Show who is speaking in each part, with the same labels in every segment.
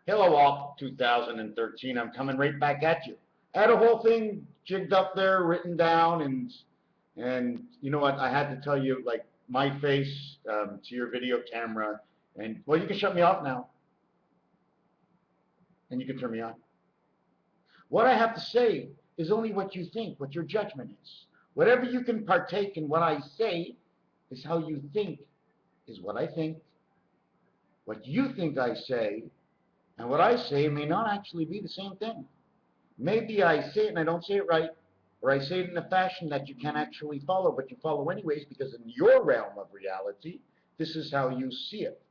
Speaker 1: Hello, all 2013. I'm coming right back at you. I had a whole thing jigged up there, written down, and you know what? I had to tell you, like, my face to your video camera, and well, you can shut me off now, and you can turn me on. What I have to say is only what you think, what your judgment is. Whatever you can partake in what I say is how you think is what I think. What you think I say and what I say may not actually be the same thing. Maybe I say it and I don't say it right, or I say it in a fashion that you can't actually follow, but you follow anyways because in your realm of reality, this is how you see it.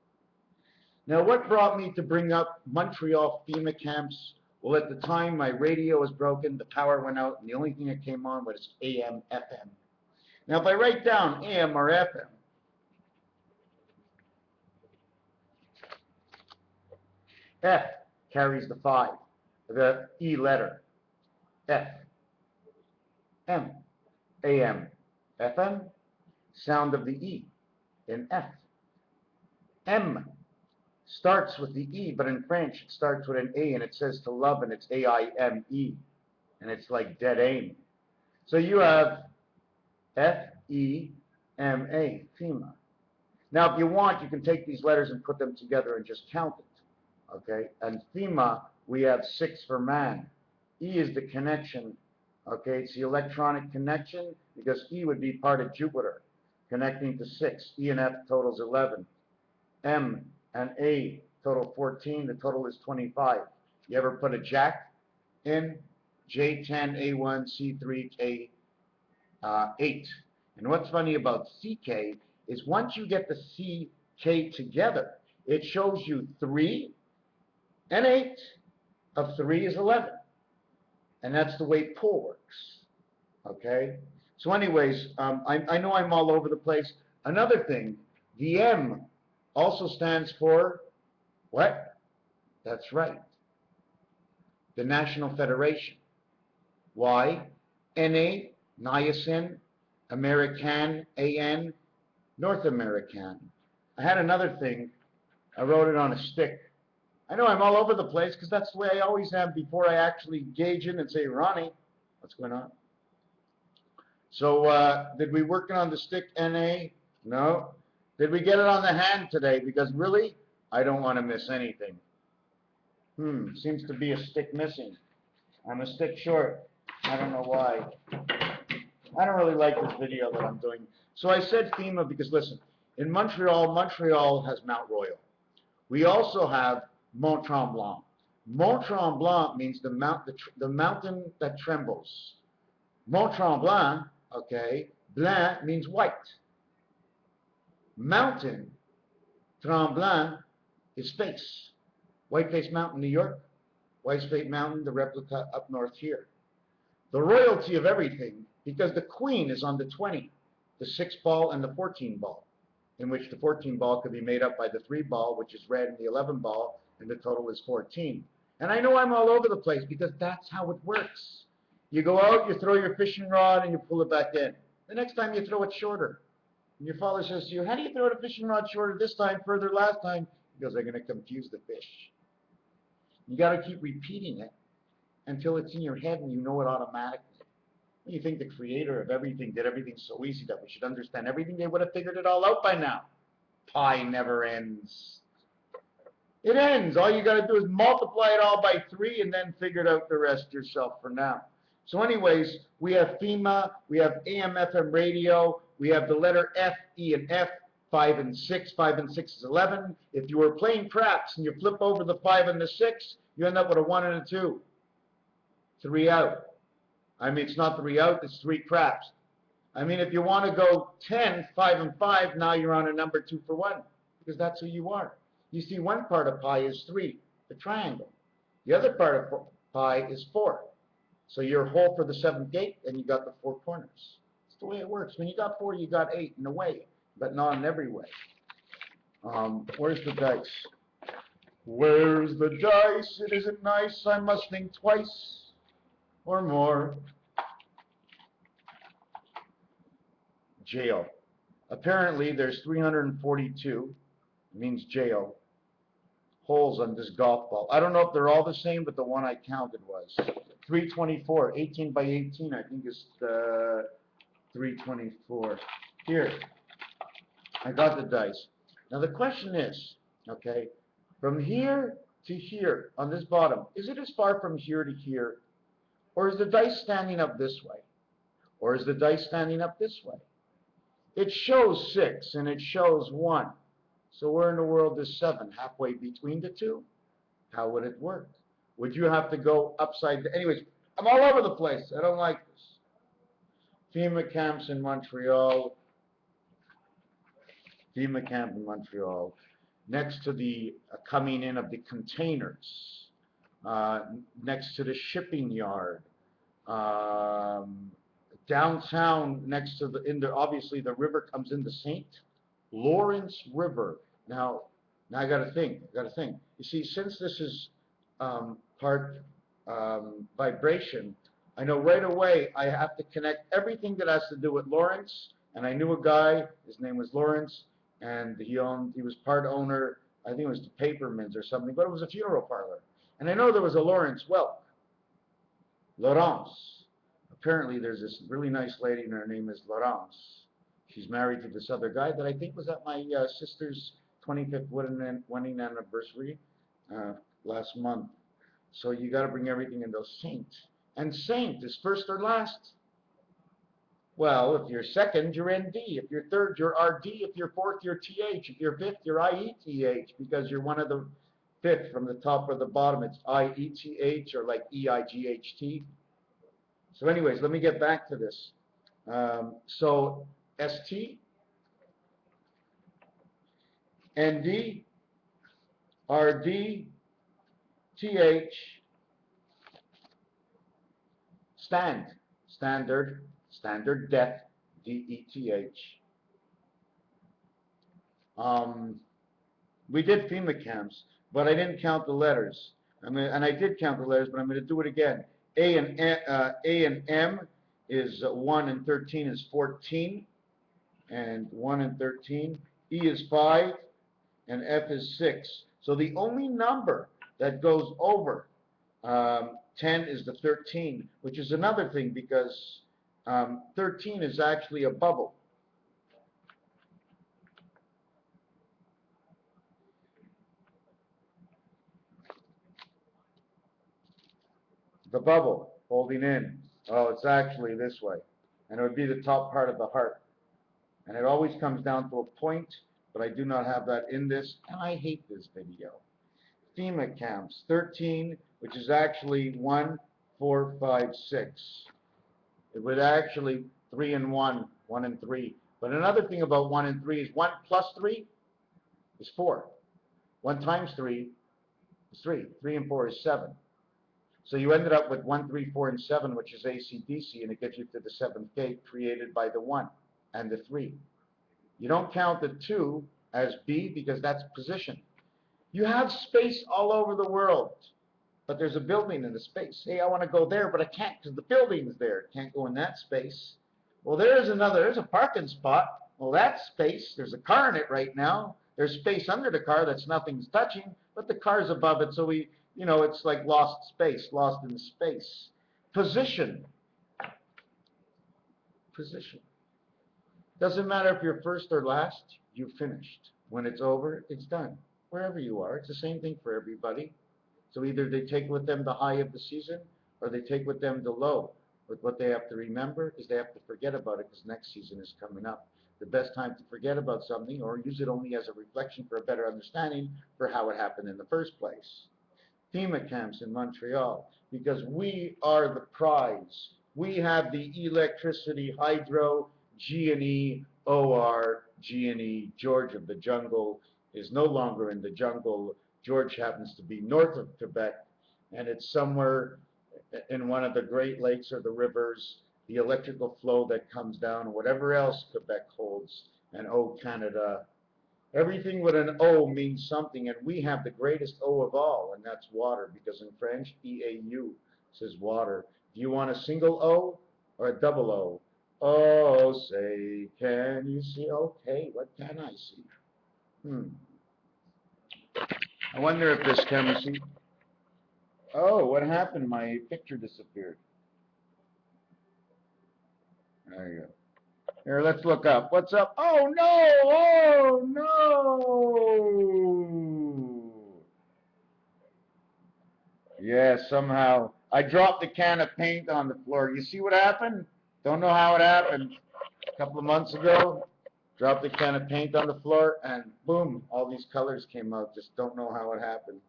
Speaker 1: Now, what brought me to bring up Montreal FEMA camps? Well, at the time, my radio was broken, the power went out, and the only thing that came on was AM, FM. Now, if I write down AM or FM, F carries the 5, the E letter, F. M, AM, FM, sound of the E in F. M starts with the E, but in French it starts with an A, and it says to love, and it's A-I-M-E, and it's like dead aim. So you have F-E-M-A, FEMA. Now, if you want, you can take these letters and put them together and just count it, okay? And FEMA, we have 6 for man. E is the connection. Okay, it's the electronic connection because E would be part of Jupiter, connecting to 6. E and F totals 11. M and A total 14. The total is 25. You ever put a jack in? J10, A1, C3, K8. And what's funny about CK is once you get the CK together, it shows you 3 and 8 of 3 is 11. And that's the way pool works, okay? So anyways, I know I'm all over the place. Another thing, the M also stands for what? That's right, the National Federation. Why? NA, niacin, American, AN, North American. I had another thing. I wrote it on a stick. I know I'm all over the place because that's the way I always am before I actually gauge in and say, Ronnie, what's going on? So did we work on the stick NA? No. Did we get it on the hand today? Because really, I don't want to miss anything. Seems to be a stick missing. I'm a stick short. I don't know why. I don't really like this video that I'm doing. So I said FEMA because, listen, in Montreal, Montreal has Mount Royal. We also have Mont Tremblant. Mont Tremblant means the mountain that trembles. Mont Tremblant, okay, blanc means white. Mountain, Tremblant, is face. Whiteface Mountain, New York. Whiteface Mountain, the replica up north here. The royalty of everything, because the queen is on the 20, the 6 ball, and the 14 ball, in which the 14 ball could be made up by the 3 ball, which is red, and the 11 ball, and the total is 14. And I know I'm all over the place because that's how it works. You go out, you throw your fishing rod, and you pull it back in. The next time you throw it shorter. And your father says to you, how do you throw the fishing rod shorter this time, further last time? He goes, I'm going to confuse the fish. You got to keep repeating it until it's in your head and you know it automatically. You think the creator of everything did everything so easy that we should understand everything? They would have figured it all out by now. Pi never ends. It ends. All you got to do is multiply it all by 3 and then figure out the rest yourself for now. So anyways, we have FEMA, we have AM, FM radio, we have the letter F, E, and F, 5 and 6. 5 and 6 is 11. If you were playing craps and you flip over the 5 and the 6, you end up with a 1 and a 2. 3 out. I mean, it's not 3 out, it's 3 craps. I mean, if you want to go 10, 5 and 5, now you're on a number 2 for 1, because that's who you are. You see, one part of pi is 3, the triangle. The other part of pi is 4. So you're whole for the 7th gate, and you got the 4 corners. That's the way it works. When you got 4, you got 8 in a way, but not in every way. Where's the dice? Where's the dice? It isn't nice. I must think twice or more. Jail. Apparently, there's 342. It means jail. holes on this golf ball. I don't know if they're all the same, but the one I counted was 324, 18 by 18, I think is the 324. Here, I got the dice. Now the question is, okay, from here to here on this bottom, is it as far from here to here? Or is the dice standing up this way? Or is the dice standing up this way? It shows 6 and it shows 1. So where in the world is 7? Halfway between the two? How would it work? Would you have to go upside down? Anyways, I'm all over the place. I don't like this. FEMA camps in Montreal. FEMA camp in Montreal. Next to the coming in of the containers. Next to the shipping yard. Downtown, next to obviously the river comes in the St. Lawrence River. Now I got to think. You see, since this is part vibration, I know right away I have to connect everything that has to do with Lawrence. And I knew a guy. His name was Lawrence, and he was part owner. I think it was the Papermans or something, but it was a funeral parlor. And I know there was a Lawrence Welk. Laurence. Apparently, there's this really nice lady, and her name is Laurence. She's married to this other guy that I think was at my sister's 25th wedding anniversary last month. So you got to bring everything in those Saint. And Saint is first or last. Well, if you're second, you're ND. If you're third, you're RD. If you're fourth, you're TH. If you're fifth, you're IETH, because you're one of the fifth from the top or the bottom. It's IETH or like EIGHT. So anyways, let me get back to this. So ST, ND, RD, TH, standard death, DETH. We did FEMA camps, but I didn't count the letters. And I did count the letters, but I'm going to do it again. A and M is 1 and 13 is 14, and 1 and 13. E is 5, and F is 6. So the only number that goes over 10 is the 13, which is another thing, because 13 is actually a bubble. The bubble holding in. Oh, it's actually this way. And it would be the top part of the heart. And it always comes down to a point, but I do not have that in this, and I hate this video. FEMA camps, 13, which is actually 1, 4, 5, 6. It would actually 3 and 1, 1 and 3. But another thing about 1 and 3 is 1 plus 3 is 4. 1 times 3 is 3. 3 and 4 is 7. So you ended up with 1, 3, 4, and 7, which is AC/DC, and it gets you to the 7th gate created by the 1 and the 3. You don't count the 2 as B because that's position. You have space all over the world, but there's a building in the space. Hey, I want to go there, but I can't because the building's there. Can't go in that space. Well, there's a parking spot. Well, that's space. There's a car in it right now. There's space under the car that's nothing's touching, but the car's above it, so it's like lost space, lost in space. Position. Doesn't matter if you're first or last, you finished. When it's over, it's done. Wherever you are, it's the same thing for everybody. So either they take with them the high of the season, or they take with them the low. But what they have to remember is they have to forget about it, because next season is coming up. The best time to forget about something, or use it only as a reflection for a better understanding for how it happened in the first place. FEMA camps in Montreal, because we are the prize. We have the electricity, hydro, G&E, OR, G&E. George of the jungle is no longer in the jungle. George happens to be north of Quebec, and it's somewhere in one of the Great Lakes or the rivers, the electrical flow that comes down, whatever else Quebec holds, and oh, Canada. Everything with an O means something, and we have the greatest O of all, and that's water, because in French, E-A-U says water. Do you want a single O or a double O? Oh, say, can you see? Okay, what can I see? I wonder if this camera see. Oh, what happened? My picture disappeared. There you go. Here, let's look up. What's up? Oh no! Oh no! Yeah, somehow I dropped a can of paint on the floor. You see what happened? Don't know how it happened. A couple of months ago, dropped a can of paint on the floor, and boom, all these colors came out. Just don't know how it happened.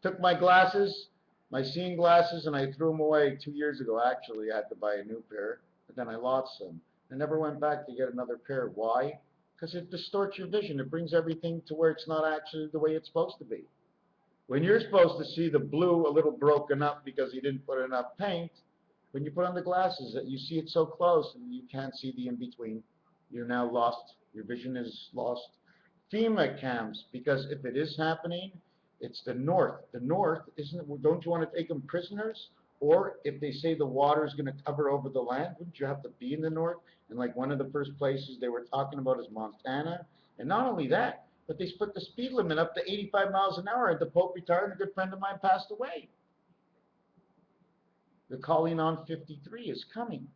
Speaker 1: Took my glasses, my seeing glasses, and I threw them away 2 years ago. Actually, I had to buy a new pair, but then I lost them. I never went back to get another pair. Why? Because it distorts your vision. It brings everything to where it's not actually the way it's supposed to be. When you're supposed to see the blue a little broken up because you didn't put enough paint, when you put on the glasses, you see it so close and you can't see the in-between. You're now lost. Your vision is lost. FEMA camps, because if it is happening, it's the North. The North, don't you want to take them prisoners? Or if they say the water is going to cover over the land, wouldn't you have to be in the North? And like one of the first places they were talking about is Montana. And not only that, but they put the speed limit up to 85 miles an hour. And the Pope retired, and a good friend of mine passed away. The calling on 53 is coming.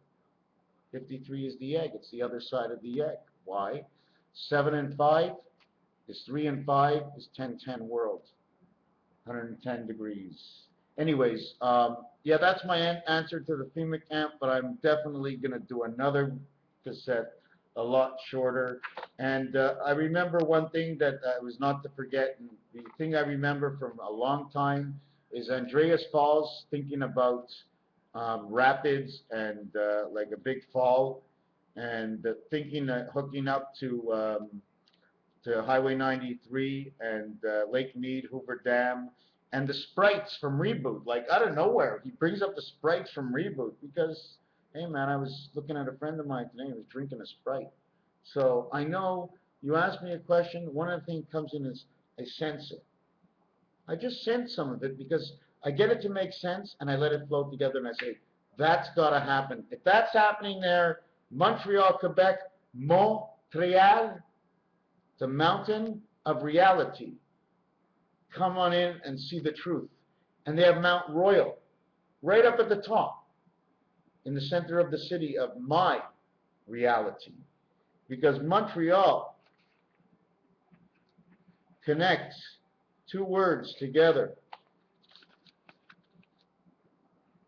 Speaker 1: 53 is the egg. It's the other side of the egg. Why? 7 and 5 is 3 and 5 is 10-10 world. 110 degrees. Anyways, yeah, that's my answer to the FEMA camp, but I'm definitely going to do another cassette a lot shorter. And I remember one thing that was not to forget, and the thing I remember from a long time is Andreas Falls, thinking about rapids and like a big fall, and thinking hooking up to Highway 93 and Lake Mead, Hoover Dam, and the sprites from Reboot. Like out of nowhere, he brings up the sprites from Reboot because, hey man, I was looking at a friend of mine today who was drinking a Sprite. So I know you asked me a question. One of the things comes in is I sense it. I just sense some of it because I get it to make sense and I let it flow together and I say, that's got to happen. If that's happening there, Montreal, Quebec, Montreal, the mountain of reality. Come on in and see the truth. And they have Mount Royal right up at the top in the center of the city of my reality. Because Montreal connects two words together.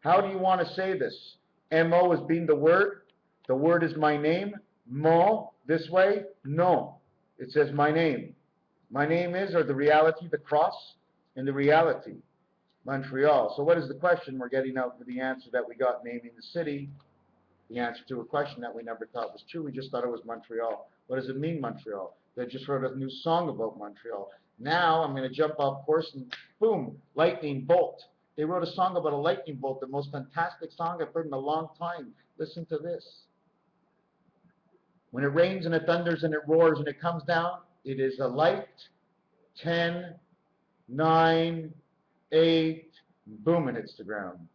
Speaker 1: How do you want to say this? M-O is being the word. The word is my name. Mo, this way. No. It says my name. My name is, or the reality, the cross, and the reality, Montreal. So what is the question? We're getting out for the answer that we got naming the city, the answer to a question that we never thought was true. We just thought it was Montreal. What does it mean, Montreal? They just wrote a new song about Montreal. Now I'm going to jump off course and boom, lightning bolt. They wrote a song about a lightning bolt, the most fantastic song I've heard in a long time. Listen to this. When it rains and it thunders and it roars and it comes down, it is a light, 10, 9, 8, boom, and hits the ground.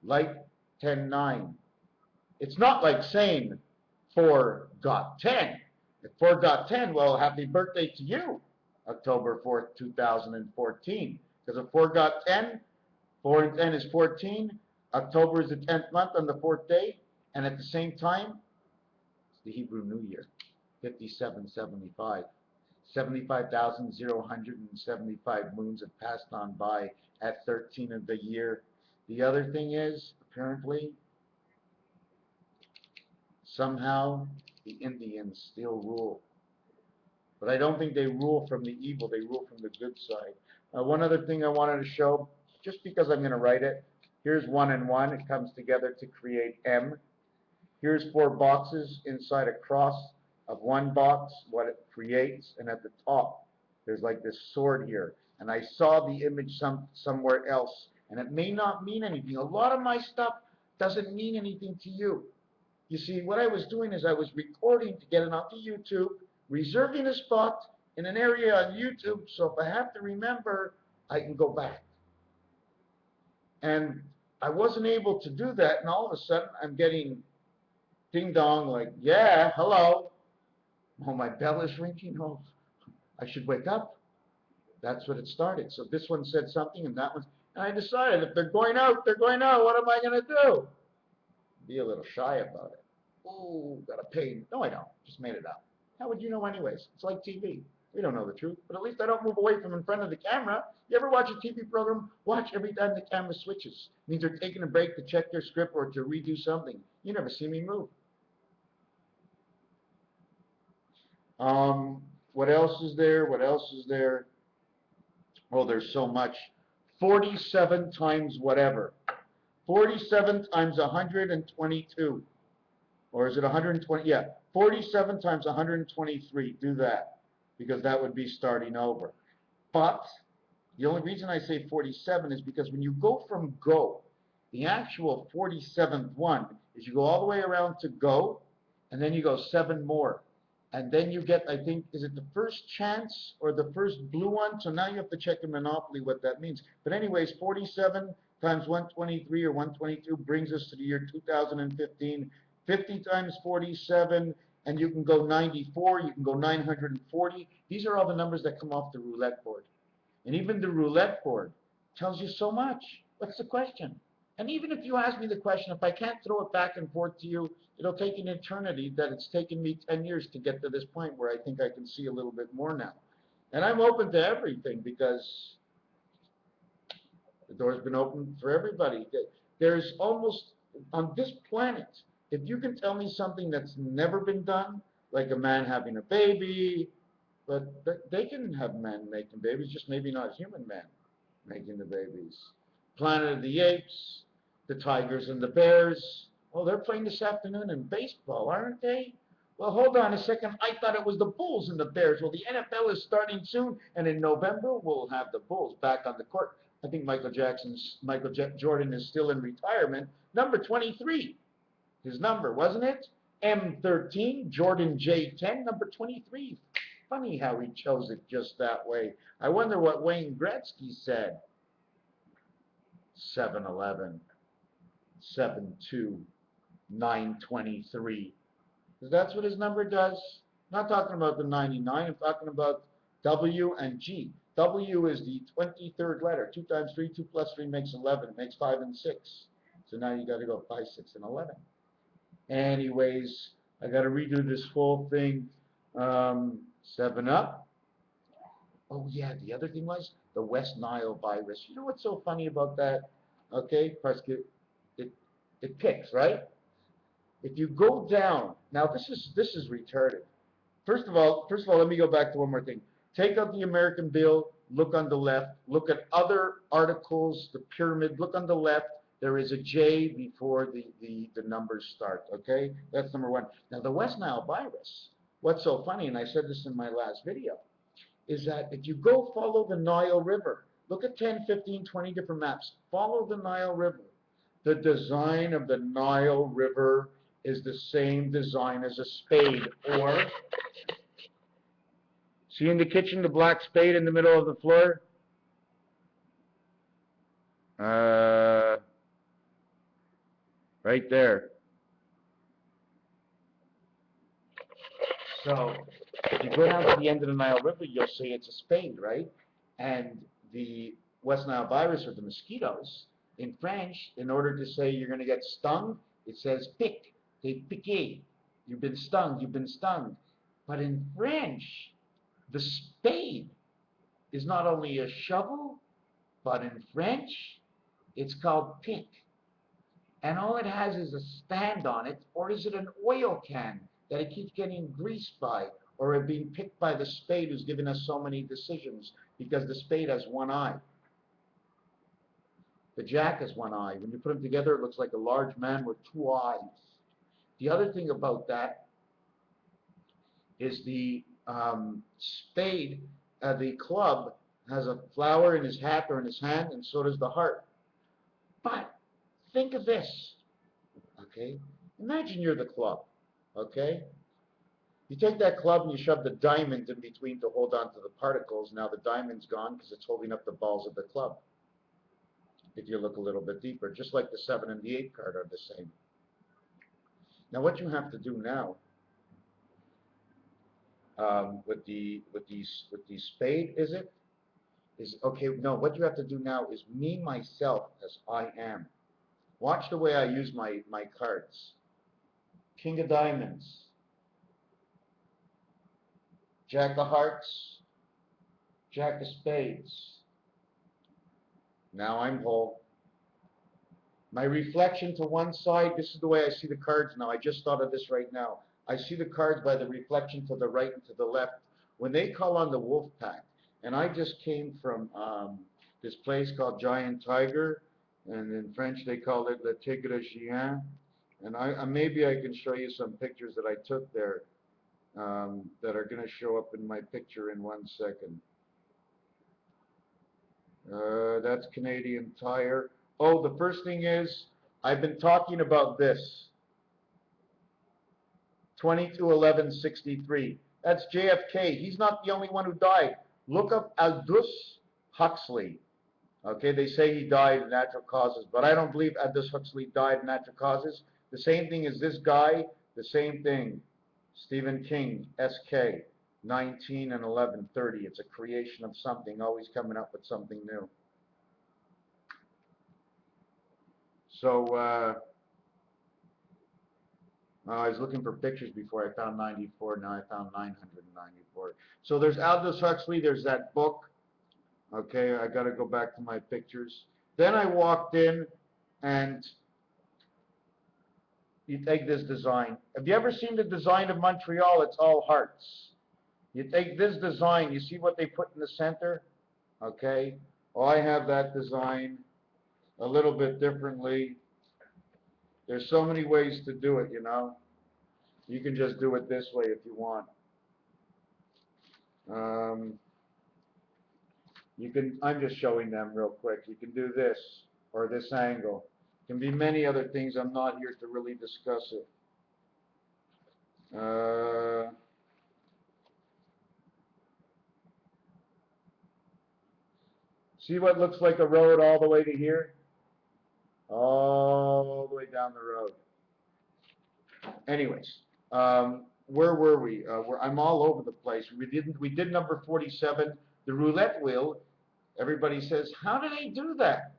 Speaker 1: Light, 10, 9. It's not like saying 4 got 10. If 4 got 10, well, happy birthday to you, October 4th, 2014. Because if 4 got 10, 4 and 10 is 14. October is the 10th month on the 4th day. And at the same time, it's the Hebrew New Year, 5775. 75,075 moons have passed on by at 13 of the year. The other thing is, apparently, somehow the Indians still rule. But I don't think they rule from the evil, they rule from the good side. One other thing I wanted to show, just because I'm going to write it, here's 1 and 1. It comes together to create M. Here's 4 boxes inside a cross of 1 box, what it creates, and at the top there's like this sword here, and I saw the image somewhere else, and it may not mean anything. A lot of my stuff doesn't mean anything to you. You see, what I was doing is I was recording to get it onto YouTube, reserving a spot in an area on YouTube, so if I have to remember, I can go back. And I wasn't able to do that, and all of a sudden I'm getting ding dong, like, yeah, hello. Oh, my bell is ringing. Oh, I should wake up. That's what it started. So this one said something, and that one, and I decided if they're going out, they're going out. What am I going to do? Be a little shy about it. Oh, got to pay. No, I don't. Just made it up. How would you know anyways? It's like TV. We don't know the truth, but at least I don't move away from in front of the camera. You ever watch a TV program? Watch every time the camera switches. It means they're taking a break to check their script or to redo something. You never see me move. What else is there? What else is there? Oh, there's so much. 47 times whatever. 47 times 122. Or is it 120? Yeah, 47 times 123. Do that, because that would be starting over. But the only reason I say 47 is because when you go from go, the actual 47th one is you go all the way around to go, and then you go 7 more. And then you get, I think, is it the first chance or the first blue one? So now you have to check in Monopoly what that means. But anyways, 47 times 123 or 122 brings us to the year 2015. 50 times 47, and you can go 94, you can go 940. These are all the numbers that come off the roulette board. And even the roulette board tells you so much. What's the question? And even if you ask me the question, if I can't throw it back and forth to you, it'll take an eternity that it's taken me 10 years to get to this point where I think I can see a little bit more now. And I'm open to everything because the door's been open for everybody. There's almost, on this planet, if you can tell me something that's never been done, like a man having a baby, but they can have men making babies, just maybe not human men making the babies. Planet of the Apes, the Tigers and the Bears. Oh, they're playing this afternoon in baseball, aren't they? Well, hold on a second. I thought it was the Bulls and the Bears. Well, the NFL is starting soon, and in November we'll have the Bulls back on the court. I think Michael Jordan is still in retirement. Number 23, his number, wasn't it? M13, Jordan J10, number 23. Funny how he chose it just that way. I wonder what Wayne Gretzky said. 7-11, 7-2, 923. Because that's what his number does. I'm not talking about the 99. I'm talking about W and G. W is the 23rd letter. 2 times 3, 2 plus 3 makes 11. It makes 5 and 6. So now you got to go 5, 6, and 11. Anyways, I got to redo this whole thing. 7 Up. Oh, yeah, the other thing was the West Nile virus. You know what's so funny about that? Okay, it picks, right? If you go down, now this is retarded. First of all, let me go back to one more thing. Take out the American bill, look on the left, look at other articles, the pyramid, look on the left. There is a J before the numbers start, okay? That's number one. Now, the West Nile virus, what's so funny, and I said this in my last video, is that if you go follow the Nile River, look at 10, 15, 20 different maps, follow the Nile River. The design of the Nile River is the same design as a spade, or see in the kitchen the black spade in the middle of the floor? Right there. So if you go down to the end of the Nile River, you'll see it's a spade, right? And the West Nile virus, or the mosquitoes, in French, in order to say you're going to get stung, it says pique, t'es piqué. You've been stung, you've been stung. But in French, the spade is not only a shovel, but in French, it's called pique. And all it has is a stand on it, or is it an oil can that it keeps getting greased by, or it being picked by the spade who's given us so many decisions, because the spade has one eye. The jack has one eye. When you put them together, it looks like a large man with 2 eyes. The other thing about that is the spade, the club, has a flower in his hat or in his hand, and so does the heart. But think of this, okay? Imagine you're the club, okay? You take that club and you shove the diamond in between to hold on to the particles. Now the diamond's gone because it's holding up the balls of the club. If you look a little bit deeper, just like the 7 and the 8 card are the same. Now what you have to do now with the spade, is it? is, okay, no, what you have to do now is me, myself, as I am. Watch the way I use my cards. King of diamonds, Jack of hearts, Jack of spades. Now I'm whole. My reflection to one side, this is the way I see the cards now. I just thought of this right now. I see the cards by the reflection to the right and to the left. When they call on the wolf pack, and I just came from this place called Giant Tiger, and in French they call it Le Tigre Géant. And maybe I can show you some pictures that I took there that are going to show up in my picture in 1 second. That's Canadian Tire. Oh, the first thing is, I've been talking about this. 22/11/63. That's JFK. He's not the only one who died. Look up Aldous Huxley. Okay, they say he died of natural causes, but I don't believe Aldous Huxley died of natural causes. The same thing as this guy, the same thing. Stephen King, SK, 19 and 11/30. It's a creation of something, always coming up with something new. So, I was looking for pictures before I found 94. Now I found 994. So there's Aldous Huxley. There's that book. Okay, I got to go back to my pictures. Then I walked in, and you take this design. Have you ever seen the design of Montreal? It's all hearts. You take this design. You see what they put in the center? Okay. Well, I have that design a little bit differently. There's so many ways to do it, you know. You can just do it this way if you want. I'm just showing them real quick. You can do this or this angle. Can be many other things. I'm not here to really discuss it. See what looks like a road all the way to here? All the way down the road. Anyways, where were we? I'm all over the place. We did number 47, the roulette wheel. Everybody says, how do they do that?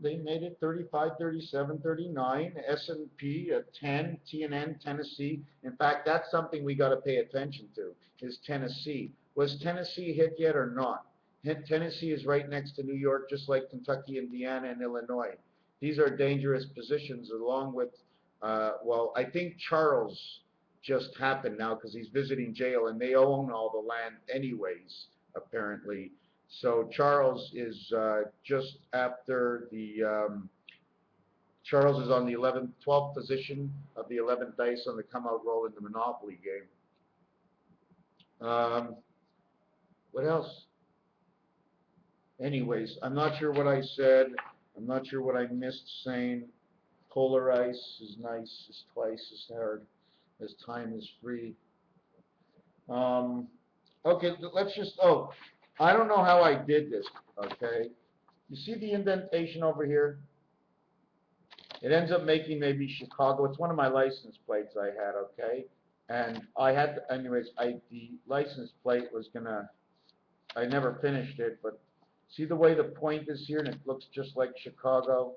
Speaker 1: They made it 35, 37, 39, S&P at 10, TNN, Tennessee. In fact, that's something we got to pay attention to, is Tennessee. Was Tennessee hit yet or not? Tennessee is right next to New York, just like Kentucky, Indiana, and Illinois. These are dangerous positions, along with, well, I think Charles just happened now because he's visiting jail, and they own all the land anyways, apparently. So Charles is just after the, Charles is on the 12th position of the 11th dice on the come-out roll in the Monopoly game. What else? Anyways, I'm not sure what I said. I'm not sure what I missed saying. Polar ice is nice. It's twice as hard as time is free. Okay, let's just, oh, I don't know how I did this, okay? You see the indentation over here? It ends up making maybe Chicago. It's one of my license plates I had, okay? And I had, anyways, the license plate was gonna, I never finished it, but see the way the point is here and it looks just like Chicago?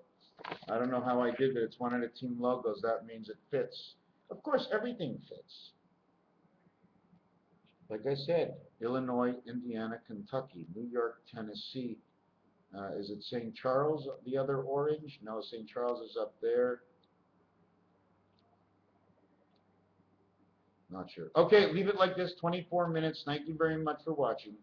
Speaker 1: I don't know how I did it. It's one of the team logos. That means it fits. Of course, everything fits. Like I said, Illinois, Indiana, Kentucky, New York, Tennessee. Is it St. Charles, the other orange? No, St. Charles is up there. Not sure. Okay, leave it like this, 24 minutes. Thank you very much for watching.